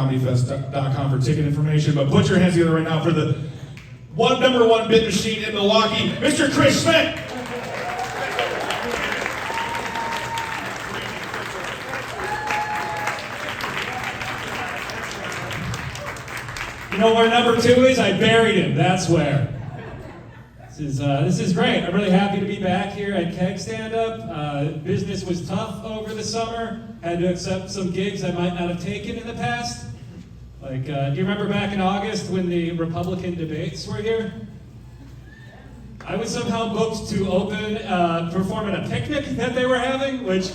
comedyfest.com for ticket information. But put your hands together right now for the number one bit machine in Milwaukee, Mr. Chris Schmidt. You know where number 2 is? I buried him. That's where. This is great. I'm really happy to be back here at Keg Stand Up. Business was tough over the summer. Had to accept some gigs I might not have taken in the past. Like, do you remember back in August when the Republican debates were here? I was somehow booked to perform at a picnic that they were having, which,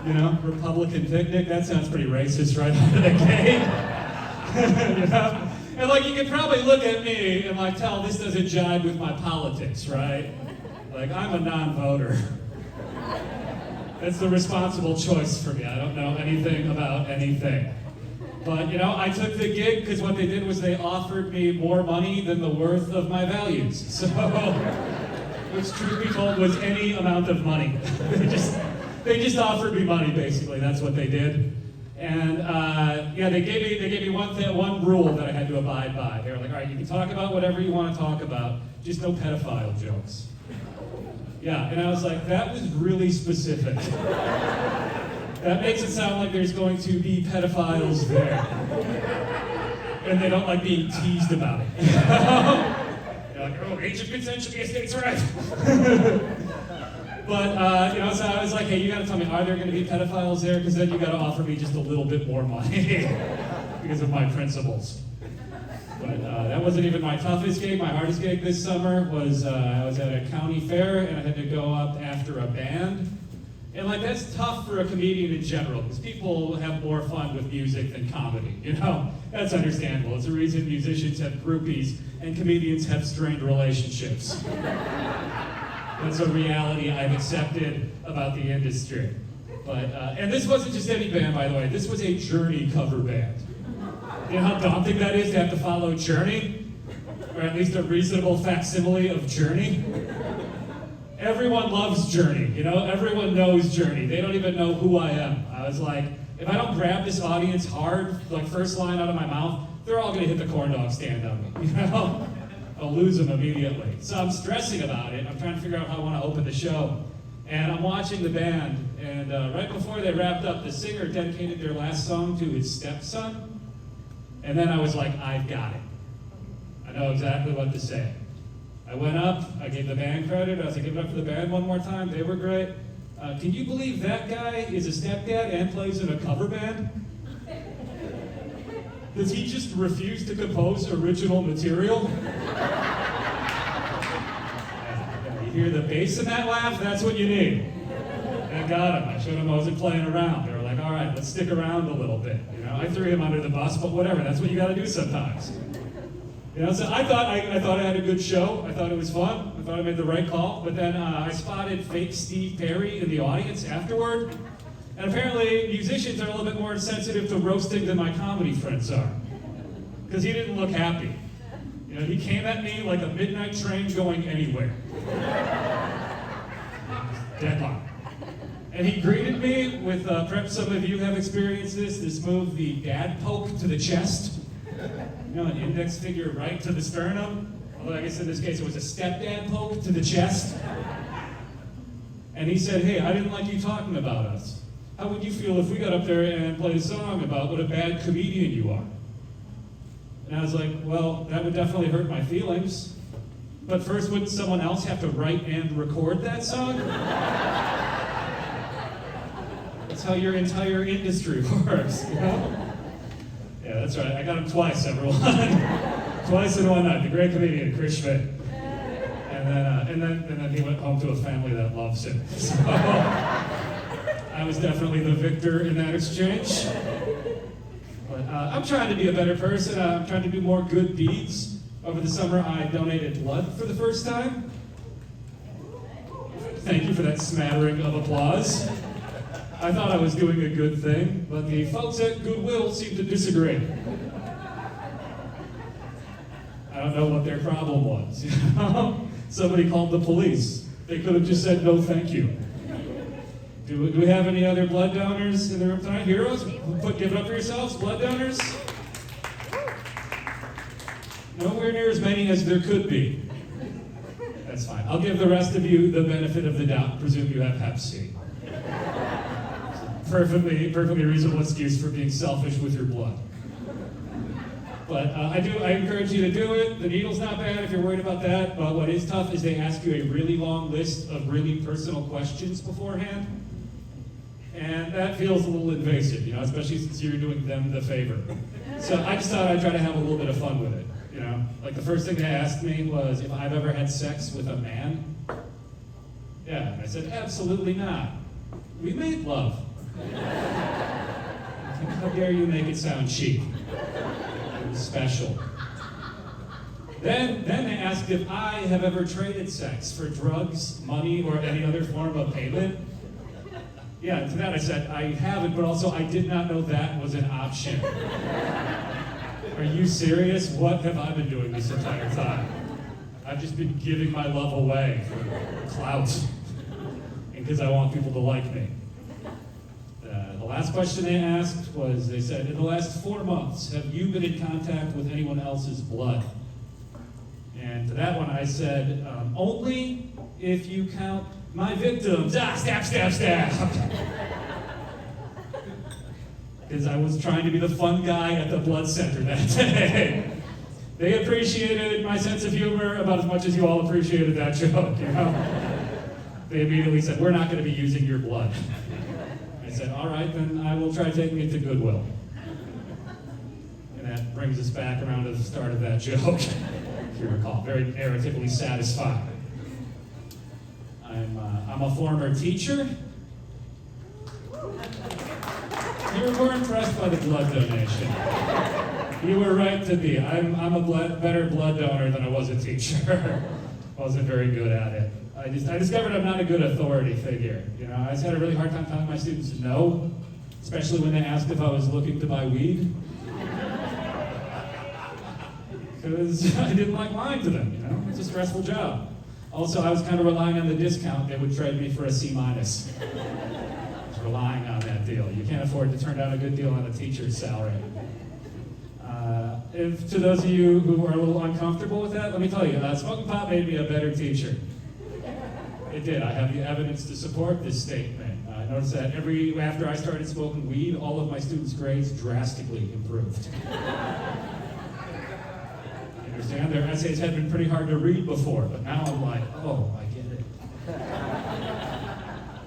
you know, Republican picnic, that sounds pretty racist right out of the gate. You know? And like, you could probably look at me and like tell this doesn't jive with my politics, right? Like, I'm a non-voter. That's the responsible choice for me. I don't know anything about anything. But, you know, I took the gig because what they did was they offered me more money than the worth of my values. So, which truth be told was any amount of money. They just offered me money, basically. That's what they did. And yeah, they gave me one rule that I had to abide by. They were like, all right, you can talk about whatever you want to talk about, just no pedophile jokes. Yeah, and I was like, that was really specific. That makes it sound like there's going to be pedophiles there. And they don't like being teased about it. They're like, oh, age of consent should be a state's right. But, you know, so I was like, hey, you gotta tell me, are there gonna be pedophiles there? Because then you gotta offer me just a little bit more money because of my principles. But that wasn't even my toughest gig. My hardest gig this summer was, I was at a county fair and I had to go up after a band. And like, that's tough for a comedian in general, because people have more fun with music than comedy, you know? That's understandable. It's the reason musicians have groupies and comedians have strained relationships. That's a reality I've accepted about the industry. But, and this wasn't just any band, by the way. This was a Journey cover band. You know how daunting that is to have to follow Journey? Or at least a reasonable facsimile of Journey? Everyone loves Journey, you know? Everyone knows Journey. They don't even know who I am. I was like, if I don't grab this audience hard, like first line out of my mouth, they're all gonna hit the corn dog stand on me, you know? I'll lose them immediately. So I'm stressing about it. I'm trying to figure out how I want to open the show. And I'm watching the band, and right before they wrapped up, the singer dedicated their last song to his stepson. And then I was like, I've got it. I know exactly what to say. I went up, I gave the band credit, I was like, give it up for the band one more time, they were great. Can you believe that guy is a stepdad and plays in a cover band? Does he just refuse to compose original material? You hear the bass in that laugh? That's what you need. I got him. I showed him I wasn't playing around. They were like, all right, let's stick around a little bit. You know, I threw him under the bus, but whatever. That's what you got to do sometimes. You know, so I thought I had a good show. I thought it was fun. I thought I made the right call. But then I spotted fake Steve Perry in the audience afterward. And apparently, musicians are a little bit more sensitive to roasting than my comedy friends are. Because he didn't look happy. You know, he came at me like a midnight train going anywhere. Deadline. And he greeted me with, perhaps some of you have experienced this move, the dad poke to the chest. You know, an index finger right to the sternum. Although I guess in this case it was a stepdad poke to the chest. And he said, hey, I didn't like you talking about us. How would you feel if we got up there and played a song about what a bad comedian you are? And I was like, well, that would definitely hurt my feelings. But first, wouldn't someone else have to write and record that song? That's how your entire industry works, you know? Yeah, that's right. I got him twice, everyone. Twice in one night. The great comedian, Chris Schmidt. And then he went home to a family that loves him. So I was definitely the victor in that exchange. But I'm trying to be a better person. I'm trying to do more good deeds. Over the summer, I donated blood for the first time. Thank you for that smattering of applause. I thought I was doing a good thing, but the folks at Goodwill seemed to disagree. I don't know what their problem was. You know? Somebody called the police. They could have just said, no, thank you. Do we have any other blood donors in the room tonight? Heroes? Give it up for yourselves, blood donors? Nowhere near as many as there could be. That's fine. I'll give the rest of you the benefit of the doubt. Presume you have Hep C. Perfectly reasonable excuse for being selfish with your blood. But I encourage you to do it. The needle's not bad if you're worried about that. But what is tough is they ask you a really long list of really personal questions beforehand. And that feels a little invasive, especially since you're doing them the favor. So I just thought I'd try to have a little bit of fun with it, Like the first thing they asked me was if I've ever had sex with a man. Yeah, and I said, absolutely not. We made love. How dare you make it sound cheap? It was special. Then they asked if I have ever traded sex for drugs, money, or any other form of payment. Yeah, to that I said, I haven't, but also I did not know that was an option. Are you serious? What have I been doing this entire time? I've just been giving my love away for clout, and because I want people to like me. The last question they asked was, they said, in the last 4 months, have you been in contact with anyone else's blood? And to that one I said, only if you count my victims. Stab. Because I was trying to be the fun guy at the blood center that day. They appreciated my sense of humor about as much as you all appreciated that joke, They immediately said, we're not going to be using your blood. I said, all right, then I will try taking it to Goodwill. And that brings us back around to the start of that joke, if you recall. Very narratively satisfying. I'm a former teacher. You were more impressed by the blood donation. You were right to be. I'm a better blood donor than I was a teacher. Wasn't very good at it. I discovered I'm not a good authority figure. I just had a really hard time telling my students no, especially when they asked if I was looking to buy weed. Because I didn't like lying to them, It's a stressful job. Also, I was kind of relying on the discount they would trade me for a C-. I was relying on that deal. You can't afford to turn down a good deal on a teacher's salary. If to those of you who are a little uncomfortable with that, let me tell you, smoking pot made me a better teacher. It did. I have the evidence to support this statement. I noticed that after I started smoking weed, all of my students' grades drastically improved. Understand? Their essays had been pretty hard to read before, but now I'm like, oh, I get it.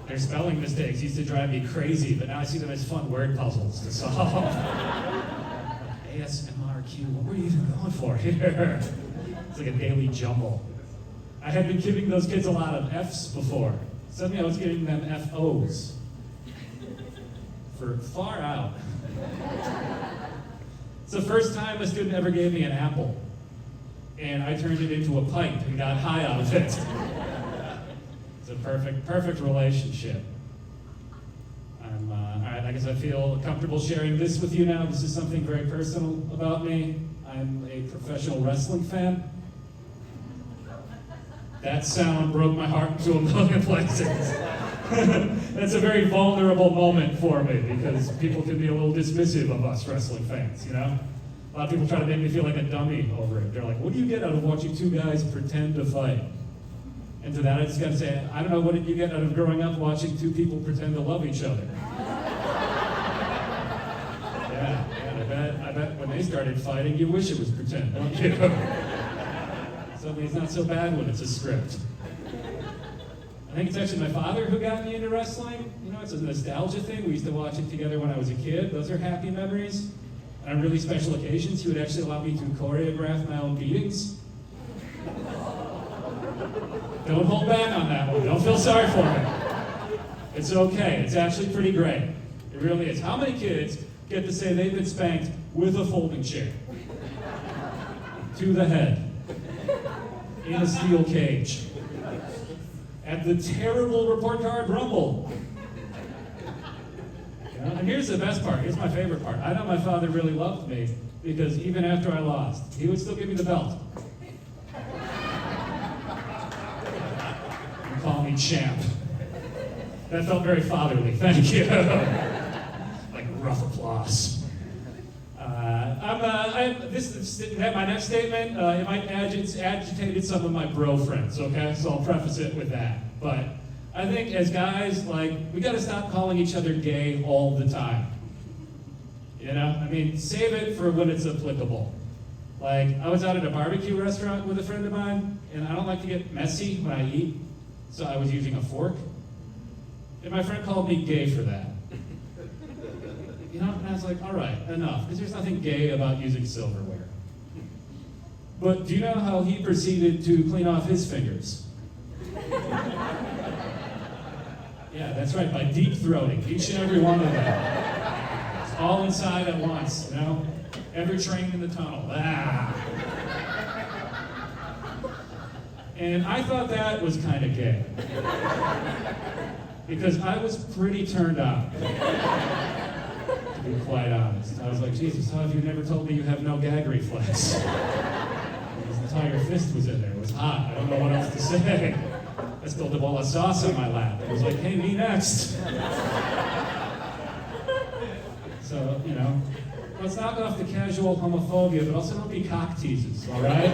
Their spelling mistakes used to drive me crazy, but now I see them as fun word puzzles to solve. ASMRQ, what were you even going for here? It's like a daily jumble. I had been giving those kids a lot of F's before. Suddenly I was giving them FOs. For far out. It's the first time a student ever gave me an apple. And I turned it into a pipe and got high out of it. It's a perfect relationship. All right, I guess I feel comfortable sharing this with you now. This is something very personal about me. I'm a professional wrestling fan. That sound broke my heart into a million places. That's a very vulnerable moment for me because people can be a little dismissive of us wrestling fans, A lot of people try to make me feel like a dummy over it. They're like, what do you get out of watching two guys pretend to fight? And to that I just gotta say, I don't know, what did you get out of growing up watching two people pretend to love each other? Yeah, I bet when they started fighting, you wish it was pretend, don't you? Suddenly it's not so bad when it's a script. I think it's actually my father who got me into wrestling. It's a nostalgia thing. We used to watch it together when I was a kid. Those are happy memories. And on really special occasions, he would actually allow me to choreograph my own beatings. Don't hold back on that one. Don't feel sorry for me. It's okay. It's actually pretty great. It really is. How many kids get to say they've been spanked with a folding chair? To the head. In a steel cage. At the terrible report card rumble. And here's the best part. Here's my favorite part. I know my father really loved me because even after I lost, he would still give me the belt. And call me champ. That felt very fatherly. Thank you. Like rough applause. All My next statement, it might agitated some of my bro friends, okay? So I'll preface it with that. But I think as guys, like, we gotta stop calling each other gay all the time. You know? I mean, save it for when it's applicable. Like, I was out at a barbecue restaurant with a friend of mine, and I don't like to get messy when I eat, so I was using a fork. And my friend called me gay for that. You know, and I was like, all right, enough, because there's nothing gay about using silverware. But do you know how he proceeded to clean off his fingers? Yeah, that's right, by deep throating, each and every one of them. It's all inside at once, you know? Every train in the tunnel. Ah. And I thought that was kind of gay. Because I was pretty turned on. To be quite honest. I was like, Jesus, how have you never told me you have no gag reflex? His entire fist was in there. It was hot. I don't know what else to say. I spilled a bowl of sauce on my lap. I was like, hey, me next. So, you know, let's knock off the casual homophobia, but also don't be cock teasers, all right?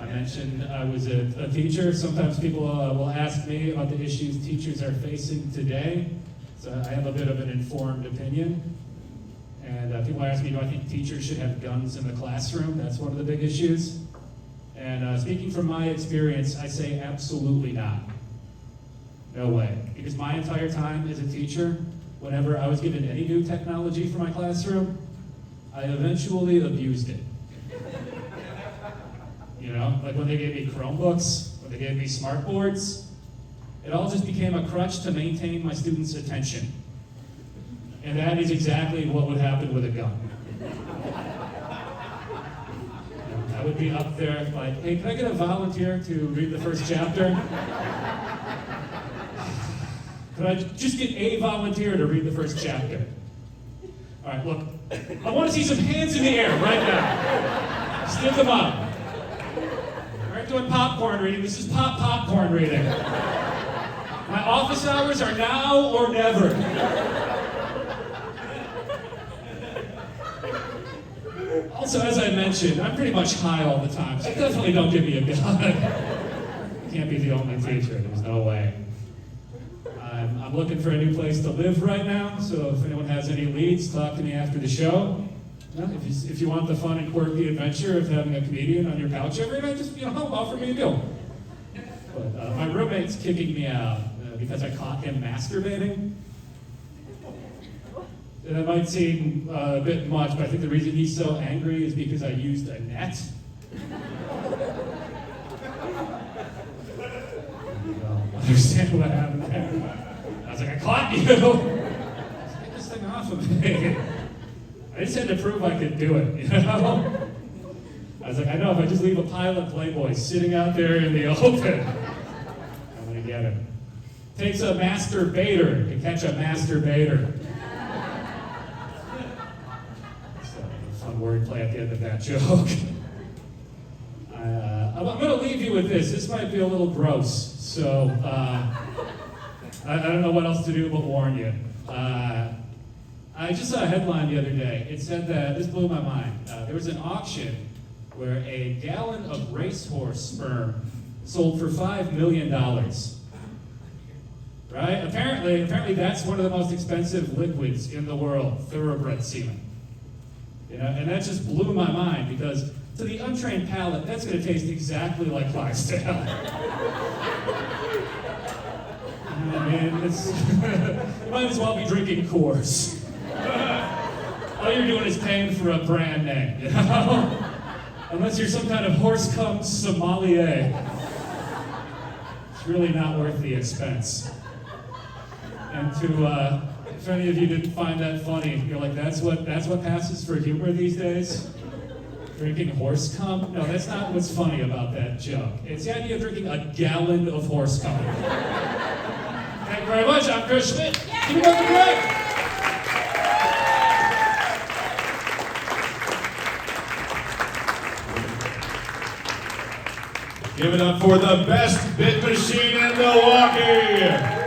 I mentioned I was a teacher. Sometimes people will ask me about the issues teachers are facing today. So I have a bit of an informed opinion. And people ask me, do I think teachers should have guns in the classroom? That's one of the big issues. And speaking from my experience, I say absolutely not. No way. Because my entire time as a teacher, whenever I was given any new technology for my classroom, I eventually abused it. You know, like when they gave me Chromebooks, when they gave me smartboards, it all just became a crutch to maintain my students' attention. And that is exactly what would happen with a gun. I would be up there like, hey, can I get a volunteer to read the first chapter? Could I just get a volunteer to read the first chapter? All right, look, I want to see some hands in the air right now. Stick them up. Doing popcorn reading. This is popcorn reading. My office hours are now or never. Also, as I mentioned, I'm pretty much high all the time, so definitely don't give me a gun. I can't be the only teacher. There's no way. I'm looking for a new place to live right now, so if anyone has any leads, talk to me after the show. If you want the fun and quirky adventure of having a comedian on your couch every night, just offer me a deal. But my roommate's kicking me out because I caught him masturbating. And that might seem a bit much, but I think the reason he's so angry is because I used a net. I understand what happened there. I was like, I caught you! Get this thing off of me. I just had to prove I could do it, you know? I was like, I know, if I just leave a pile of Playboys sitting out there in the open, I'm gonna get him. Takes a masturbator to catch a masturbator. So, fun wordplay at the end of that joke. I'm gonna leave you with this. This might be a little gross, so I don't know what else to do but warn you. I just saw a headline the other day. It said that, this blew my mind, there was an auction where a gallon of racehorse sperm sold for $5 million. Right? Apparently that's one of the most expensive liquids in the world, thoroughbred semen. You know, and that just blew my mind because to the untrained palate, that's going to taste exactly like Clydesdale. I mean, you might as well be drinking Coors. All you're doing is paying for a brand name, you know? Unless you're some kind of horse cum sommelier. It's really not worth the expense. And if any of you didn't find that funny, you're like, that's what passes for humor these days? Drinking horse cum? No, that's not what's funny about that joke. It's the idea of drinking a gallon of horse cum. Thank you very much. I'm Chris Schmidt. Keep it up great. Give it up for the best bit machine in Milwaukee.